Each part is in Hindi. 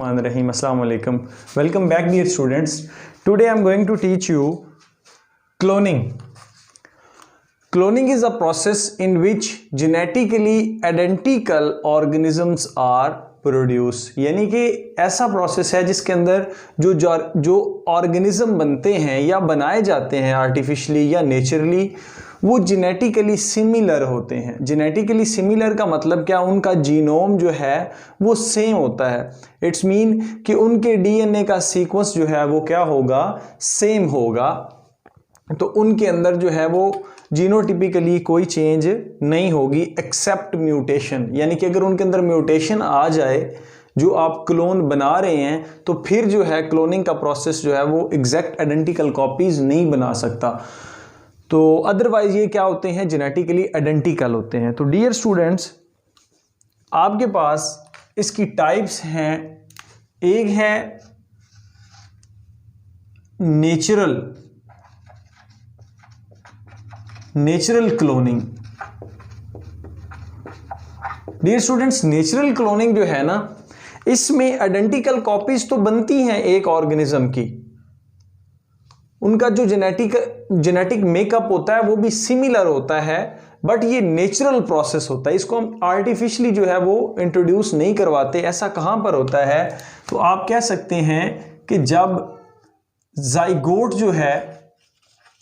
Bismillahirrahmanirrahim. Assalamu alaikum. Welcome back, dear students. Today I am going to teach you cloning. Cloning is a process in which genetically identical organisms are produced. यानी कि ऐसा प्रोसेस है जिसके अंदर जो ऑर्गेनिज्म बनते हैं या बनाए जाते हैं आर्टिफिशियली या नेचुरली, वो जेनेटिकली सिमिलर होते हैं। जेनेटिकली सिमिलर का मतलब क्या, उनका जीनोम जो है वो सेम होता है। इट्स मीन कि उनके डीएनए का सीक्वेंस जो है वो क्या होगा, सेम होगा। तो उनके अंदर जो है वो जीनोटिपिकली कोई चेंज नहीं होगी एक्सेप्ट म्यूटेशन। यानी कि अगर उनके अंदर म्यूटेशन आ जाए जो आप क्लोन बना रहे हैं, तो फिर जो है क्लोनिंग का प्रोसेस जो है वो एग्जैक्ट आइडेंटिकल कॉपीज नहीं बना सकता। तो अदरवाइज ये क्या होते हैं, जेनेटिकली आइडेंटिकल होते हैं। तो डियर स्टूडेंट्स, आपके पास इसकी टाइप्स हैं। एक है natural cloning. Dear students, natural cloning जो है ना, इसमें आइडेंटिकल कॉपीज तो बनती हैं एक ऑर्गेनिज्म की, उनका जो जेनेटिक मेकअप होता है वो भी सिमिलर होता है, बट ये नेचुरल प्रोसेस होता है। इसको हम आर्टिफिशियली जो है वो इंट्रोड्यूस नहीं करवाते। ऐसा कहां पर होता है, तो आप कह सकते हैं कि जब जाइगोट जो है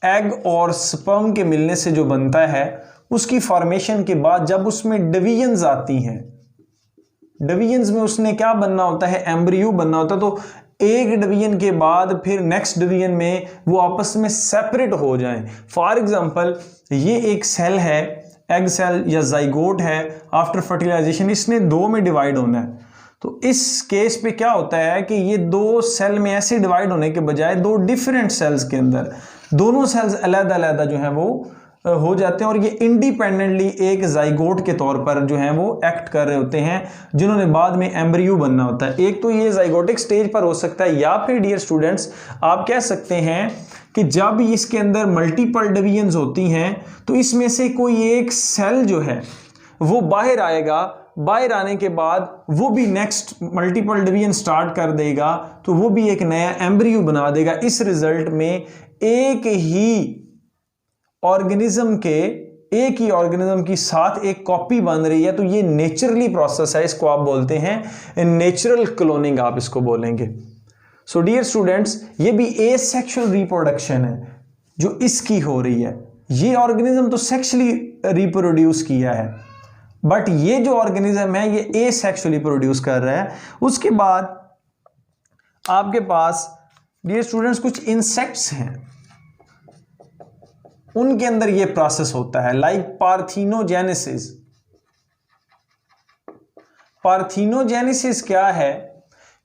एग और स्पर्म के मिलने से जो बनता है, उसकी फॉर्मेशन के बाद जब उसमें डिवीजन्स आती हैं, डिवीजन्स में उसने क्या बनना होता है, एम्ब्रियो बनना होता है। तो एक डिवीजन के बाद फिर नेक्स्ट डिवीजन में वो आपस में सेपरेट हो जाएं। फॉर एग्जांपल, ये एक सेल है, एग सेल या जाइगोट है, आफ्टर फर्टिलाइजेशन इसने दो में डिवाइड होना है। तो इस केस पे क्या होता है कि ये दो सेल में ऐसे डिवाइड होने के बजाय दो डिफरेंट सेल्स के अंदर दोनों सेल्स अलग-अलग जो है वो हो जाते हैं, और ये इंडिपेंडेंटली एक जाइगोट के तौर पर जो है वो एक्ट कर रहे होते हैं, जिन्होंने बाद में एम्ब्रियो बनना होता है। एक तो ये जाइगोटिक स्टेज पर हो सकता है, या फिर डियर स्टूडेंट्स आप कह सकते हैं कि जब इसके अंदर मल्टीपल डिवीजन्स होती हैं, तो इसमें से कोई एक सेल जो है वो बाहर आएगा। बाहर आने के बाद वो भी नेक्स्ट मल्टीपल डिवीजन स्टार्ट कर देगा, तो वो भी एक नया एम्ब्रियो बना देगा। इस रिजल्ट में एक ही ऑर्गेनिज्म की साथ एक कॉपी बन रही है। तो ये नेचुरली प्रोसेस है, इसको आप बोलते हैं नेचुरल क्लोनिंग, आप इसको बोलेंगे। सो डियर स्टूडेंट्स, ये भी एसेक्सुअल रिप्रोडक्शन है जो इसकी हो रही है। ये ऑर्गेनिज्म तो सेक्सुअली रिप्रोड्यूस किया है, बट ये जो ऑर्गेनिज्म है ये एसेक्सुअली प्रोड्यूस कर रहा है। उसके बाद आपके पास डियर स्टूडेंट्स कुछ इंसेक्ट्स हैं, उनके अंदर ये प्रोसेस होता है, लाइक पार्थिनोजेनेसिस। पार्थिनोजेनेसिस क्या है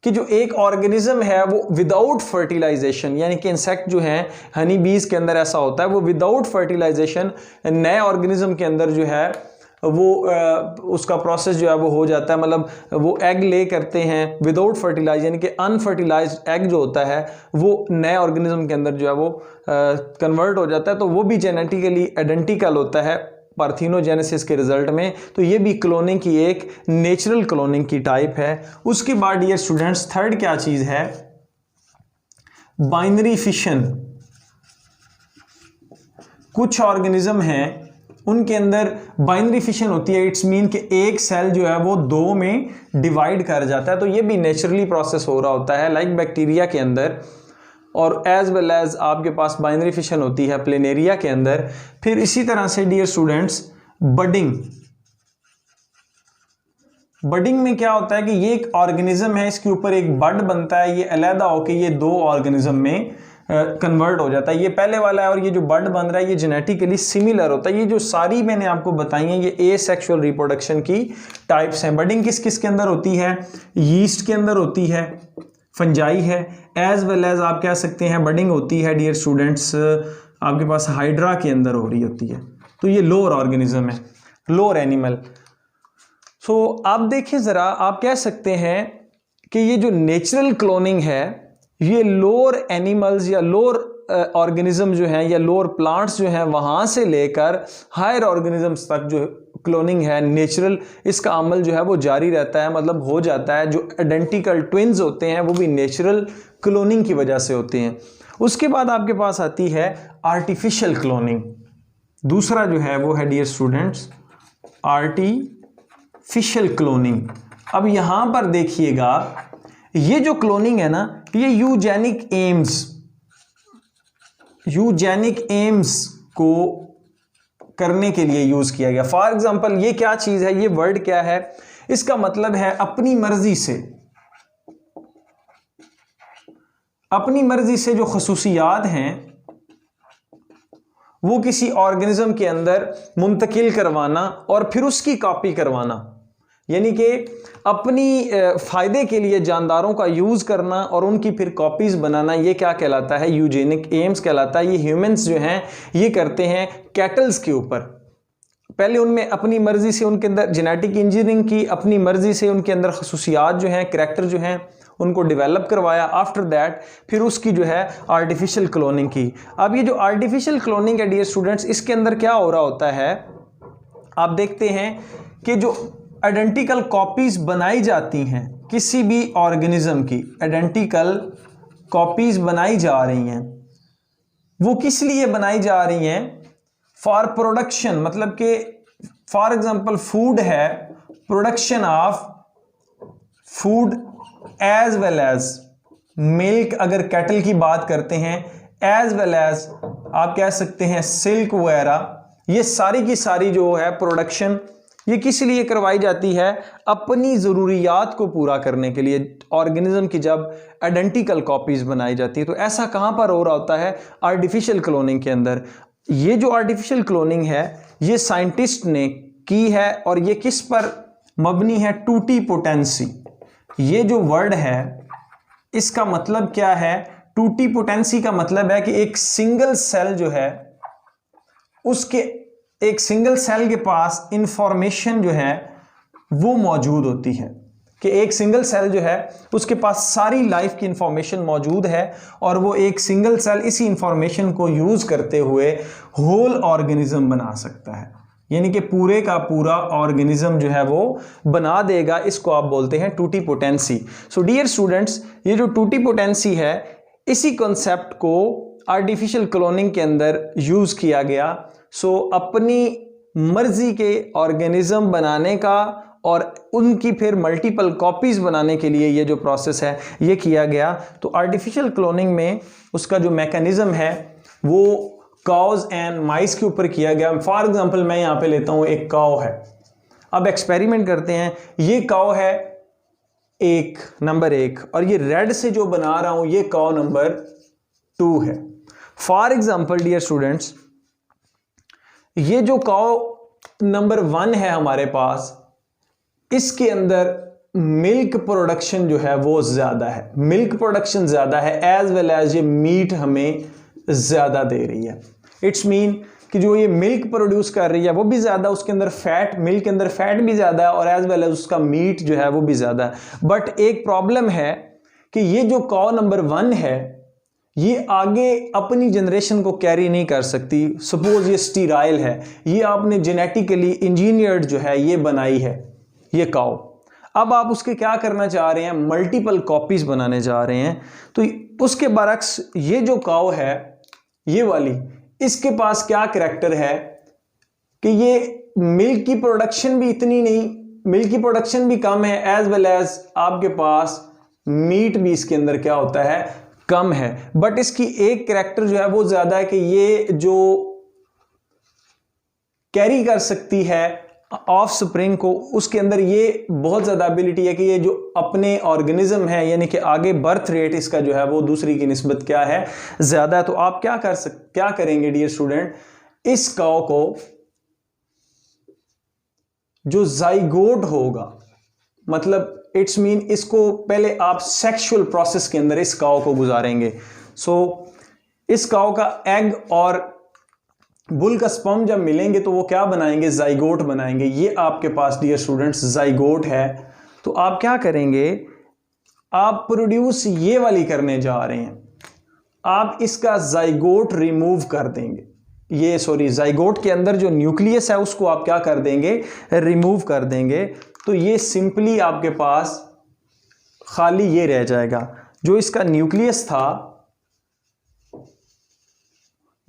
कि जो एक ऑर्गेनिज्म है वो विदाउट फर्टिलाइजेशन, यानी कि इंसेक्ट जो है हनी बीज के अंदर ऐसा होता है, वो विदाउट फर्टिलाइजेशन नए ऑर्गेनिज्म के अंदर जो है वो उसका प्रोसेस जो है वो हो जाता है। मतलब वो एग ले करते हैं विदाउट फर्टिलाइज, यानी कि अनफर्टिलाइज्ड एग जो होता है वो नए ऑर्गेनिज्म के अंदर जो है वो कन्वर्ट हो जाता है। तो वो भी जेनेटिकली आइडेंटिकल होता है पार्थिनोजेनेसिस के रिजल्ट में। तो ये भी क्लोनिंग की एक नेचुरल क्लोनिंग की टाइप है। उसके बाद ये स्टूडेंट्स थर्ड क्या चीज है, बाइनरी फिशन। कुछ ऑर्गेनिज्म हैं उनके अंदर बाइनरी फिशन होती है। इट्स मीन कि एक सेल जो है वो दो में डिवाइड कर जाता है। तो ये भी नेचुरली प्रोसेस हो रहा होता है, लाइक बैक्टीरिया के अंदर, और एज वेल एज आपके पास बाइनरी फिशन होती है प्लेनेरिया के अंदर। फिर इसी तरह से डियर स्टूडेंट्स बडिंग में क्या होता है कि ये एक ऑर्गेनिज्म है, इसके ऊपर एक बड बनता है, ये अलहदा होकर ये दो ऑर्गेनिज्म में कन्वर्ट हो जाता है। ये पहले वाला है, और ये जो बड बन रहा है ये जेनेटिकली सिमिलर होता है। ये जो सारी मैंने आपको बताई हैं ये एसेक्सुअल रिप्रोडक्शन की टाइप्स हैं। बडिंग किस किस के अंदर होती है, यीस्ट के अंदर होती है, फंजाई है, एज वेल एज आप कह सकते हैं बडिंग होती है डियर स्टूडेंट्स आपके पास हाइड्रा के अंदर हो रही होती है। तो ये लोअर ऑर्गेनिज्म है, लोअर एनिमल। सो आप देखिए ज़रा, आप कह सकते हैं कि ये जो नेचुरल क्लोनिंग है ये लोअर एनिमल्स या लोअर ऑर्गेनिज्म जो हैं या लोअर प्लांट्स जो हैं वहाँ से लेकर हायर ऑर्गेनिजम्स तक जो क्लोनिंग है नेचुरल, इसका अमल जो है वो जारी रहता है, मतलब हो जाता है। जो आइडेंटिकल ट्विन्स होते हैं वो भी नेचुरल क्लोनिंग की वजह से होते हैं। उसके बाद आपके पास आती है आर्टिफिशियल क्लोनिंग। दूसरा जो है वो है डियर स्टूडेंट्स आर्टिफिशियल क्लोनिंग। अब यहां पर देखिएगा, ये जो क्लोनिंग है ना, ये यूजेनिक एम्स को करने के लिए यूज किया गया। फॉर एग्जांपल ये क्या चीज है, ये वर्ड क्या है, इसका मतलब है अपनी मर्जी से जो खसूसियात हैं वो किसी ऑर्गेनिज्म के अंदर मुंतकिल करवाना और फिर उसकी कॉपी करवाना, यानी कि अपनी फायदे के लिए जानदारों का यूज करना और उनकी फिर कॉपीज बनाना, ये क्या कहलाता है, यूजेनिक एम्स कहलाता है। ये ह्यूमंस जो हैं ये करते हैं कैटल्स के ऊपर। पहले उनमें अपनी मर्जी से उनके अंदर जेनेटिक इंजीनियरिंग की, अपनी मर्जी से उनके अंदर खसूसियात जो हैं, करैक्टर जो हैं, उनको डेवलप करवाया। आफ्टर दैट फिर उसकी जो है आर्टिफिशियल क्लोनिंग की। अब ये जो आर्टिफिशियल क्लोनिंग है डियर स्टूडेंट्स, इसके अंदर क्या हो रहा होता है, आप देखते हैं कि जो आइडेंटिकल कॉपीज बनाई जाती हैं किसी भी ऑर्गेनिज्म की, आइडेंटिकल कॉपीज बनाई जा रही हैं, वो किस लिए बनाई जा रही हैं, फॉर प्रोडक्शन, मतलब कि फॉर एग्जांपल फूड है, production of food as well as milk, अगर कैटल की बात करते हैं, एज वेल एज आप कह सकते हैं सिल्क वगैरह, ये सारी की सारी जो है प्रोडक्शन ये किस लिए करवाई जाती है, अपनी ज़रूरियात को पूरा करने के लिए ऑर्गेनिज्म की जब आइडेंटिकल कॉपीज बनाई जाती है। तो ऐसा कहाँ पर हो रहा होता है, आर्टिफिशियल क्लोनिंग के अंदर। ये जो आर्टिफिशियल क्लोनिंग है ये साइंटिस्ट ने की है और ये किस पर मबनी है, टूटीपोटेंसी। ये जो वर्ड है इसका मतलब क्या है, टूटीपोटेंसी का मतलब है कि एक सिंगल सेल जो है उसके, एक सिंगल सेल के पास इंफॉर्मेशन जो है वो मौजूद होती है, कि एक सिंगल सेल जो है उसके पास सारी लाइफ की इंफॉर्मेशन मौजूद है और वो एक सिंगल सेल इसी इंफॉर्मेशन को यूज करते हुए होल ऑर्गेनिज्म बना सकता है, यानी कि पूरे का पूरा ऑर्गेनिज्म जो है वो बना देगा। इसको आप बोलते हैं टूटीपोटेंसी। सो डियर स्टूडेंट्स, ये जो टूटीपोटेंसी है इसी कॉन्सेप्ट को आर्टिफिशियल क्लोनिंग के अंदर यूज किया गया। सो अपनी मर्जी के ऑर्गेनिज्म बनाने का और उनकी फिर मल्टीपल कॉपीज बनाने के लिए ये जो प्रोसेस है ये किया गया। तो आर्टिफिशियल क्लोनिंग में उसका जो मैकेनिज्म है वो काउज एंड माइस के ऊपर किया गया। फॉर एग्जांपल मैं यहाँ पे लेता हूँ एक काउ है, अब एक्सपेरिमेंट करते हैं। ये काउ है नंबर 1 और ये रेड से जो बना रहा हूँ ये काउ नंबर 2 है। फॉर एग्जांपल डियर स्टूडेंट्स, ये जो काउ नंबर 1 है हमारे पास, इसके अंदर मिल्क प्रोडक्शन जो है वो ज्यादा है, मिल्क प्रोडक्शन ज्यादा है, एज वेल एज ये मीट हमें ज्यादा दे रही है। इट्स मीन कि जो ये मिल्क प्रोड्यूस कर रही है वो भी ज्यादा, उसके अंदर फैट, मिल्क के अंदर फैट भी ज्यादा है और एज वेल एज उसका मीट जो है वो भी ज्यादा है। बट एक प्रॉब्लम है कि ये जो काउ नंबर 1 है ये आगे अपनी जनरेशन को कैरी नहीं कर सकती। सपोज ये स्टीराइल है, ये आपने जेनेटिकली इंजीनियर्ड जो है ये बनाई है ये काउ। अब आप उसके क्या करना चाह रहे हैं, मल्टीपल कॉपीज बनाने जा रहे हैं। तो उसके बरक्स ये जो काउ है ये वाली, इसके पास क्या करैक्टर है कि ये मिल्क की प्रोडक्शन भी इतनी नहीं, मिल्क की प्रोडक्शन भी कम है, एज वेल एज आपके पास मीट भी इसके अंदर क्या होता है, कम है। बट इसकी एक करैक्टर जो है वो ज्यादा है कि ये जो कैरी कर सकती है ऑफ स्प्रिंग को, उसके अंदर ये बहुत ज्यादा एबिलिटी है कि ये जो अपने ऑर्गेनिज्म है यानी कि आगे बर्थ रेट इसका जो है वो दूसरी की निस्बत क्या है, ज्यादा है। तो आप क्या करेंगे डियर स्टूडेंट, इस काउ को जो जाइगोट होगा, मतलब इट्स मीन इसको पहले आप सेक्सुअल प्रोसेस के अंदर इस काउ को गुजारेंगे। सो इस काउ का एग और बुल का स्पर्म जब मिलेंगे तो वो क्या बनाएंगे, जाइगोट बनाएंगे। ये आपके पास डियर स्टूडेंट्स जाइगोट है। तो आप क्या करेंगे, आप प्रोड्यूस ये वाली करने जा रहे हैं, आप इसका जाइगोट रिमूव कर देंगे। जाइगोट के अंदर जो न्यूक्लियस है उसको आप क्या कर देंगे, रिमूव कर देंगे। तो ये सिंपली आपके पास खाली ये रह जाएगा, जो इसका न्यूक्लियस था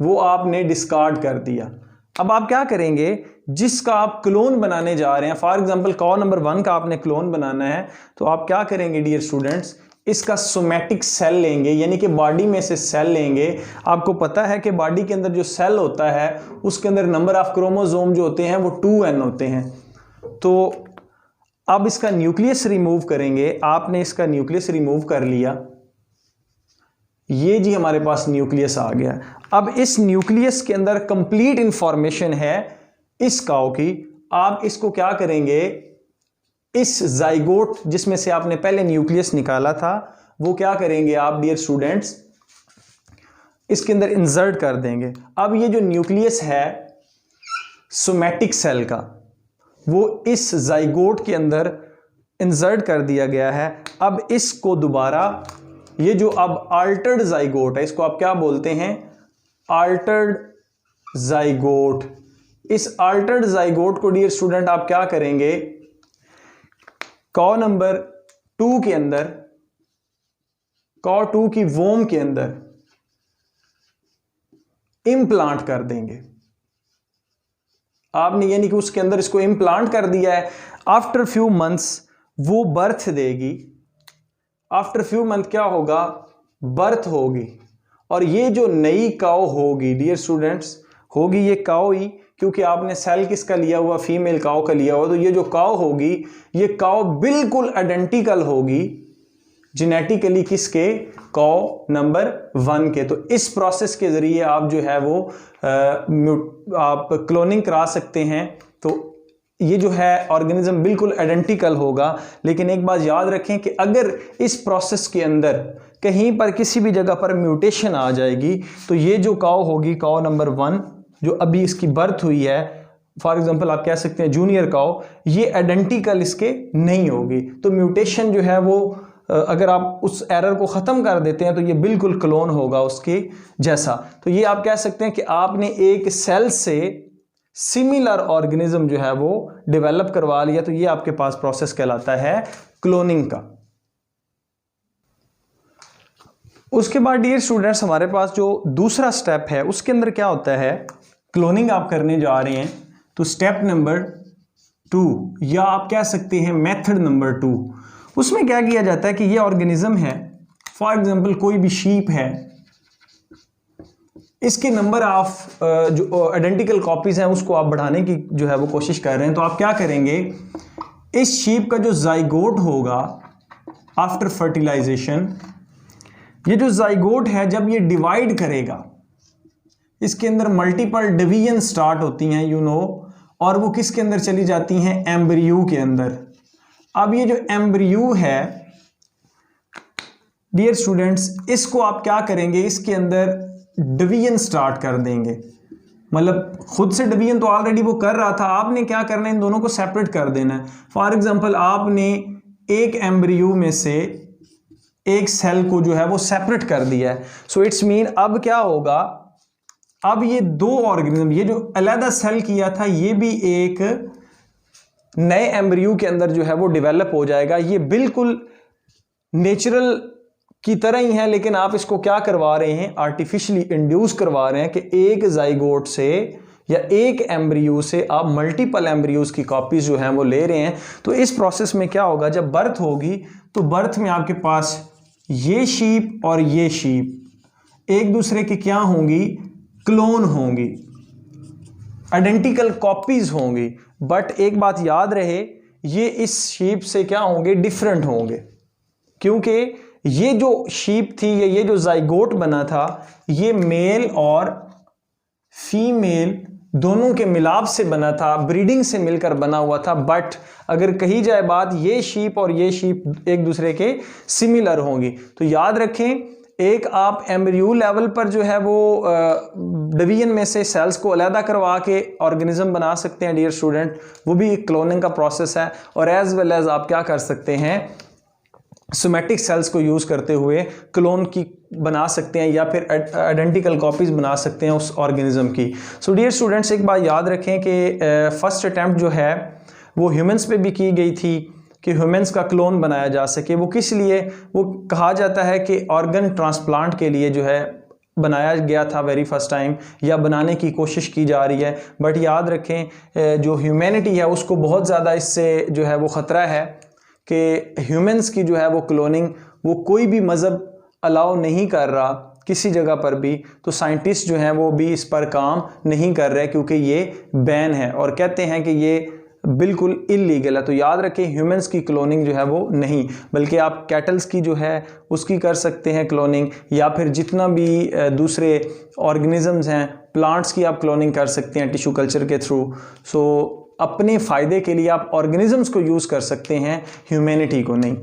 वो आपने डिस्कार्ड कर दिया। अब आप क्या करेंगे, जिसका आप क्लोन बनाने जा रहे हैं, फॉर एग्जांपल कॉ नंबर 1 का आपने क्लोन बनाना है, तो आप क्या करेंगे डियर स्टूडेंट्स, इसका सोमैटिक सेल लेंगे, यानी कि बॉडी में से सेल लेंगे। आपको पता है कि बॉडी के अंदर जो सेल होता है उसके अंदर नंबर ऑफ क्रोमोसोम जो होते हैं वो 2n होते हैं। तो अब इसका न्यूक्लियस रिमूव करेंगे। आपने इसका न्यूक्लियस रिमूव कर लिया, ये जी हमारे पास न्यूक्लियस आ गया। अब इस न्यूक्लियस के अंदर कंप्लीट इंफॉर्मेशन है इस काउ की। आप इसको क्या करेंगे, इस जाइगोट जिसमें से आपने पहले न्यूक्लियस निकाला था वो क्या करेंगे आप डियर स्टूडेंट्स, इसके अंदर इंसर्ट कर देंगे। अब ये जो न्यूक्लियस है सोमैटिक सेल का, वो इस जाइगोट के अंदर इंसर्ट कर दिया गया है। अब इसको दोबारा, ये जो अब अल्टर्ड जाइगोट है, इसको आप क्या बोलते हैं, अल्टर्ड जाइगोट। इस अल्टर्ड जाइगोट को डियर स्टूडेंट आप क्या करेंगे, कॉ नंबर 2 के अंदर, कॉ 2 की वोम के अंदर इम्प्लांट कर देंगे आपने, यानी कि उसके अंदर इसको इम्प्लांट कर दिया है। आफ्टर फ्यू मंथ्स वो बर्थ देगी। आफ्टर फ्यू मंथ क्या होगा, बर्थ होगी। और ये जो नई काउ होगी डियर स्टूडेंट्स, होगी ये काउ ही, क्योंकि आपने सेल किसका लिया हुआ, फीमेल काउ का लिया हुआ। तो ये जो काउ होगी, ये काउ बिल्कुल आइडेंटिकल होगी जेनेटिकली किसके, काउ नंबर 1 के। तो इस प्रोसेस के जरिए आप जो है वो आप क्लोनिंग करा सकते हैं। तो ये जो है ऑर्गेनिज्म बिल्कुल आइडेंटिकल होगा। लेकिन एक बात याद रखें कि अगर इस प्रोसेस के अंदर कहीं पर किसी भी जगह पर म्यूटेशन आ जाएगी, तो ये जो काउ होगी, काउ नंबर 1 जो अभी इसकी बर्थ हुई है, फॉर एग्जांपल आप कह सकते हैं जूनियर काउ, ये आइडेंटिकल इसके नहीं होगी। तो म्यूटेशन जो है वो अगर आप उस एरर को ख़त्म कर देते हैं तो ये बिल्कुल क्लोन होगा उसके जैसा। तो ये आप कह सकते हैं कि आपने एक सेल से सिमिलर ऑर्गेनिज्म जो है वो डेवलप करवा लिया। तो ये आपके पास प्रोसेस कहलाता है क्लोनिंग का। उसके बाद डियर स्टूडेंट्स हमारे पास जो दूसरा स्टेप है उसके अंदर क्या होता है, क्लोनिंग आप करने जा रहे हैं तो स्टेप नंबर 2 या आप कह सकते हैं मेथड नंबर 2, उसमें क्या किया जाता है कि ये ऑर्गेनिज्म है, फॉर एग्जांपल कोई भी शीप है, इसके नंबर ऑफ जो आइडेंटिकल कॉपीज हैं उसको आप बढ़ाने की जो है वो कोशिश कर रहे हैं। तो आप क्या करेंगे, इस शीप का जो जाइगोट होगा आफ्टर फर्टिलाइजेशन, ये जो जाइगोट है जब ये डिवाइड करेगा, इसके अंदर मल्टीपल डिवीजन स्टार्ट होती हैं यू नो, और वो किसके अंदर चली जाती हैं, एम्ब्रियो के अंदर। अब ये जो एम्ब्रियो है डियर स्टूडेंट्स, इसको आप क्या करेंगे, इसके अंदर डिवीजन स्टार्ट कर देंगे। मतलब खुद से डिवीजन तो ऑलरेडी वो कर रहा था, आपने क्या करना है, इन दोनों को सेपरेट कर देना है। फॉर एग्जांपल आपने एक एम्ब्रियो में से एक सेल को जो है वो सेपरेट कर दिया है। सो इट्स मीन अब क्या होगा, अब ये दो ऑर्गेनिज्म, ये जो अलग सेल किया था ये भी एक नए एम्ब्रियो के अंदर जो है वो डेवलप हो जाएगा। ये बिल्कुल नेचुरल की तरह ही है, लेकिन आप इसको क्या करवा रहे हैं, आर्टिफिशियली इंड्यूस करवा रहे हैं कि एक जाइगोट से या एक एम्ब्रियो से आप मल्टीपल एम्ब्रियोज की कॉपीज जो हैं वो ले रहे हैं। तो इस प्रोसेस में क्या होगा, जब बर्थ होगी तो बर्थ में आपके पास ये शीप और ये शीप एक दूसरे की क्या होंगी, क्लोन होंगी, आइडेंटिकल कॉपीज होंगी। बट एक बात याद रहे, ये इस शीप से क्या होंगे, डिफरेंट होंगे, क्योंकि ये जो शीप थी या ये जो जाइगोट बना था ये मेल और फीमेल दोनों के मिलाप से बना था, ब्रीडिंग से मिलकर बना हुआ था। बट अगर कही जाए बात, ये शीप और ये शीप एक दूसरे के सिमिलर होंगी। तो याद रखें, एक आप एम्ब्रियो लेवल पर जो है वो डिवीजन में से सेल्स को अलहदा करवा के ऑर्गेनिज्म बना सकते हैं डियर स्टूडेंट, वो भी एक क्लोनिंग का प्रोसेस है। और एज वेल एज आप क्या कर सकते हैं, सोमैटिक सेल्स को यूज करते हुए क्लोन की बना सकते हैं या फिर आइडेंटिकल कॉपीज़ बना सकते हैं उस ऑर्गेनिज्म की। सो डियर स्टूडेंट्स, एक बात याद रखें कि फर्स्ट अटैम्प्ट जो है वो ह्यूमंस पे भी की गई थी कि ह्यूमंस का क्लोन बनाया जा सके। वो किस लिए, वो कहा जाता है कि ऑर्गन ट्रांसप्लांट के लिए जो है बनाया गया था वेरी फर्स्ट टाइम, या बनाने की कोशिश की जा रही है। बट याद रखें जो ह्यूमैनिटी है उसको बहुत ज़्यादा इससे जो है वो ख़तरा है कि ह्यूमंस की जो है वो क्लोनिंग वो कोई भी मज़हब अलाउ नहीं कर रहा किसी जगह पर भी। तो साइंटिस्ट जो हैं वो भी इस पर काम नहीं कर रहे क्योंकि ये बैन है और कहते हैं कि ये बिल्कुल इलीगल है। तो याद रखें ह्यूमंस की क्लोनिंग जो है वो नहीं, बल्कि आप कैटल्स की जो है उसकी कर सकते हैं क्लोनिंग, या फिर जितना भी दूसरे ऑर्गेनिजम्स हैं, प्लांट्स की आप क्लोनिंग कर सकते हैं टिश्यू कल्चर के थ्रू। सो अपने फ़ायदे के लिए आप ऑर्गेनिजम्स को यूज़ कर सकते हैं, ह्यूमैनिटी को नहीं।